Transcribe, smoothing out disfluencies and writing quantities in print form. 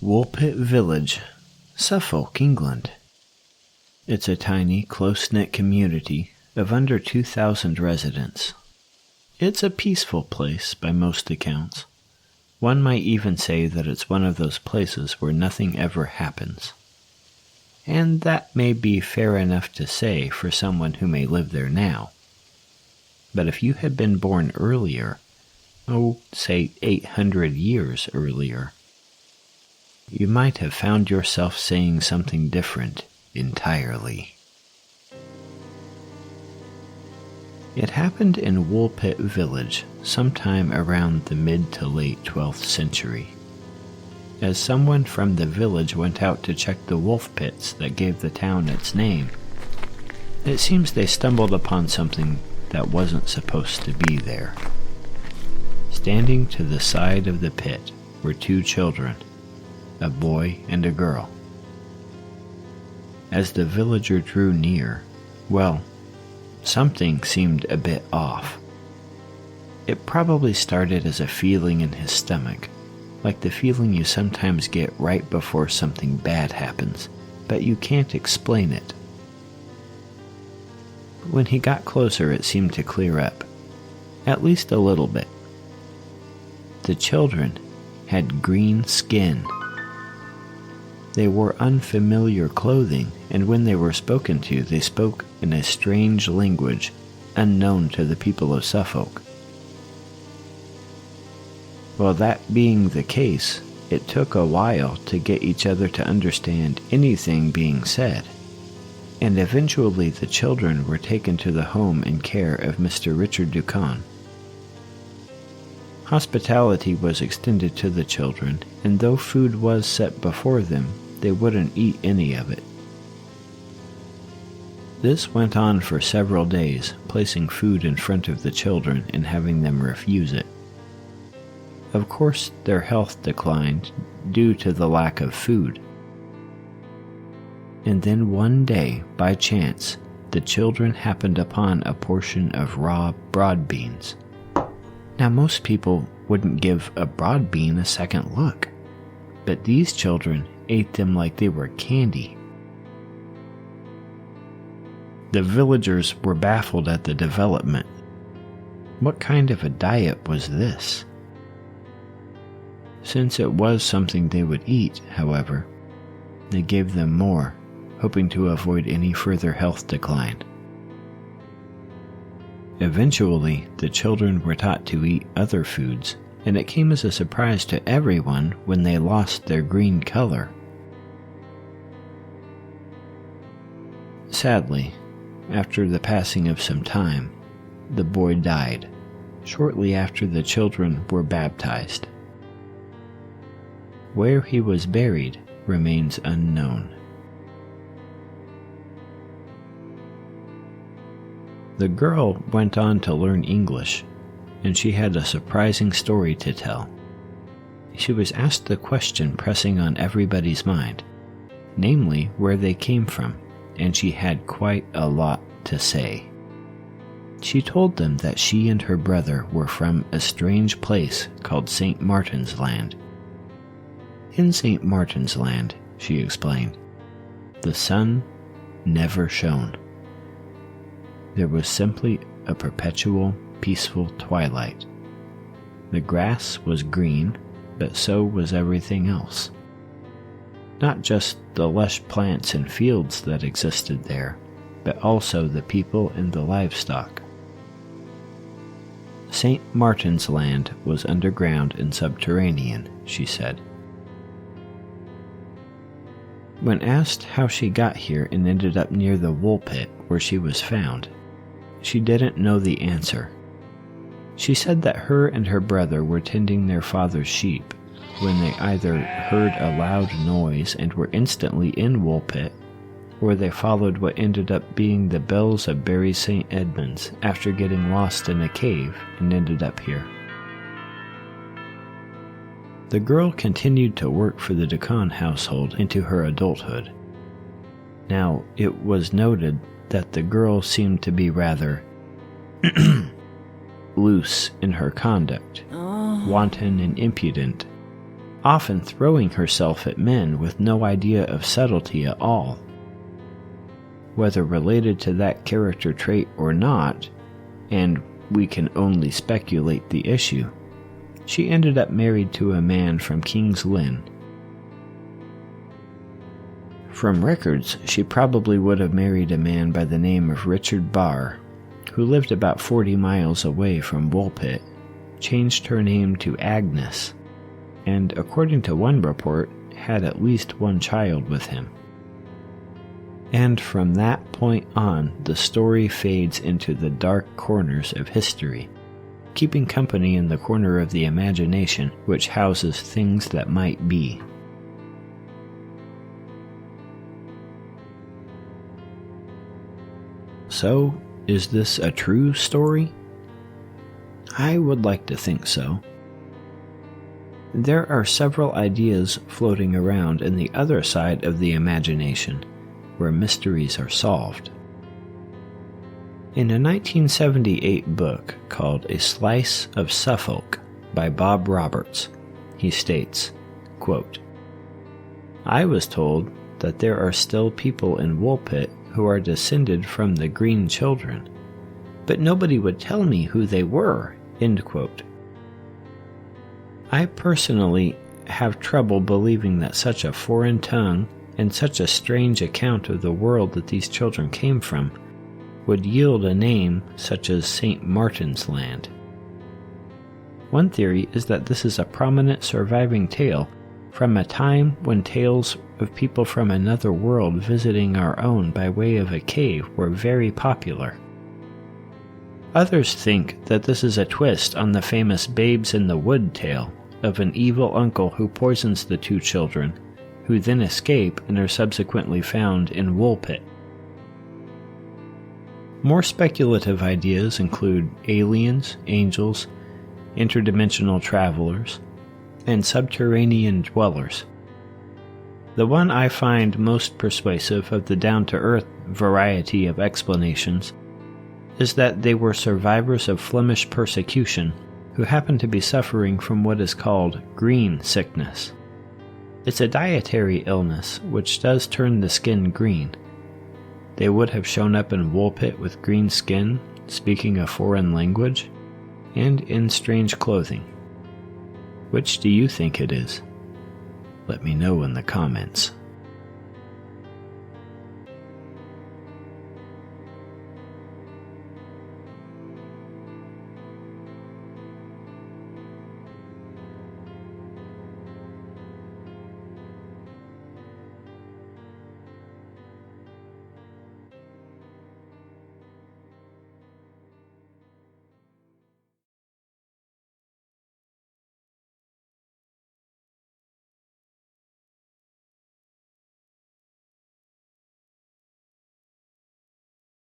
Woolpit Village, Suffolk, England. It's a tiny, close-knit community of under 2,000 residents. It's a peaceful place by most accounts. One might even say that it's one of those places where nothing ever happens. And that may be fair enough to say for someone who may live there now. But if you had been born earlier, say 800 years earlier, you might have found yourself saying something different entirely. It happened in Woolpit Village sometime around the mid to late 12th century. As someone from the village went out to check the wolf pits that gave the town its name, it seems they stumbled upon something that wasn't supposed to be there. Standing to the side of the pit were two children, a boy and a girl. As the villager drew near, something seemed a bit off. It probably started as a feeling in his stomach, like the feeling you sometimes get right before something bad happens, but you can't explain it. When he got closer, it seemed to clear up, at least a little bit. The children had green skin. They wore unfamiliar clothing, and when they were spoken to, they spoke in a strange language unknown to the people of Suffolk. Well, that being the case, it took a while to get each other to understand anything being said, and eventually the children were taken to the home and care of Mr. Richard Ducan. Hospitality was extended to the children, and though food was set before them, they wouldn't eat any of it. This went on for several days, placing food in front of the children and having them refuse it. Of course, their health declined due to the lack of food. And then one day, by chance, the children happened upon a portion of raw broad beans. Now, most people wouldn't give a broad bean a second look, but these children ate them like they were candy. The villagers were baffled at the development. What kind of a diet was this? Since it was something they would eat, however, they gave them more, hoping to avoid any further health decline. Eventually, the children were taught to eat other foods, and it came as a surprise to everyone when they lost their green color. Sadly, after the passing of some time, the boy died, shortly after the children were baptized. Where he was buried remains unknown. The girl went on to learn English, and she had a surprising story to tell. She was asked the question pressing on everybody's mind, namely where they came from, and she had quite a lot to say. She told them that she and her brother were from a strange place called St. Martin's Land. In St. Martin's Land, she explained, the sun never shone. There was simply a perpetual, peaceful twilight. The grass was green, but so was everything else. Not just the lush plants and fields that existed there, but also the people and the livestock. St. Martin's Land was underground and subterranean, she said. When asked how she got here and ended up near the wool pit where she was found, she didn't know the answer. She said that her and her brother were tending their father's sheep when they either heard a loud noise and were instantly in Woolpit, or they followed what ended up being the bells of Bury St. Edmunds after getting lost in a cave and ended up here. The girl continued to work for the Ducan household into her adulthood. Now, it was noted that the girl seemed to be rather loose in her conduct, wanton and impudent, often throwing herself at men with no idea of subtlety at all. Whether related to that character trait or not, and we can only speculate the issue, she ended up married to a man from King's Lynn. From records, she probably would have married a man by the name of Richard Barr, who lived about 40 miles away from Woolpit, changed her name to Agnes, and according to one report, had at least one child with him. And from that point on, the story fades into the dark corners of history, keeping company in the corner of the imagination which houses things that might be. So, is this a true story? I would like to think so. There are several ideas floating around in the other side of the imagination, where mysteries are solved. In a 1978 book called A Slice of Suffolk by Bob Roberts, he states, quote, "I was told that there are still people in Woolpit who are descended from the Green Children, but nobody would tell me who they were," end quote. I personally have trouble believing that such a foreign tongue and such a strange account of the world that these children came from would yield a name such as St. Martin's Land. One theory is that this is a prominent surviving tale from a time when tales of people from another world visiting our own by way of a cave were very popular. Others think that this is a twist on the famous Babes in the Wood tale of an evil uncle who poisons the two children, who then escape and are subsequently found in Woolpit. More speculative ideas include aliens, angels, interdimensional travelers, and subterranean dwellers. The one I find most persuasive of the down-to-earth variety of explanations is that they were survivors of Flemish persecution who happened to be suffering from what is called green sickness. It's a dietary illness which does turn the skin green. They would have shown up in Woolpit with green skin, speaking a foreign language, and in strange clothing. Which do you think it is? Let me know in the comments.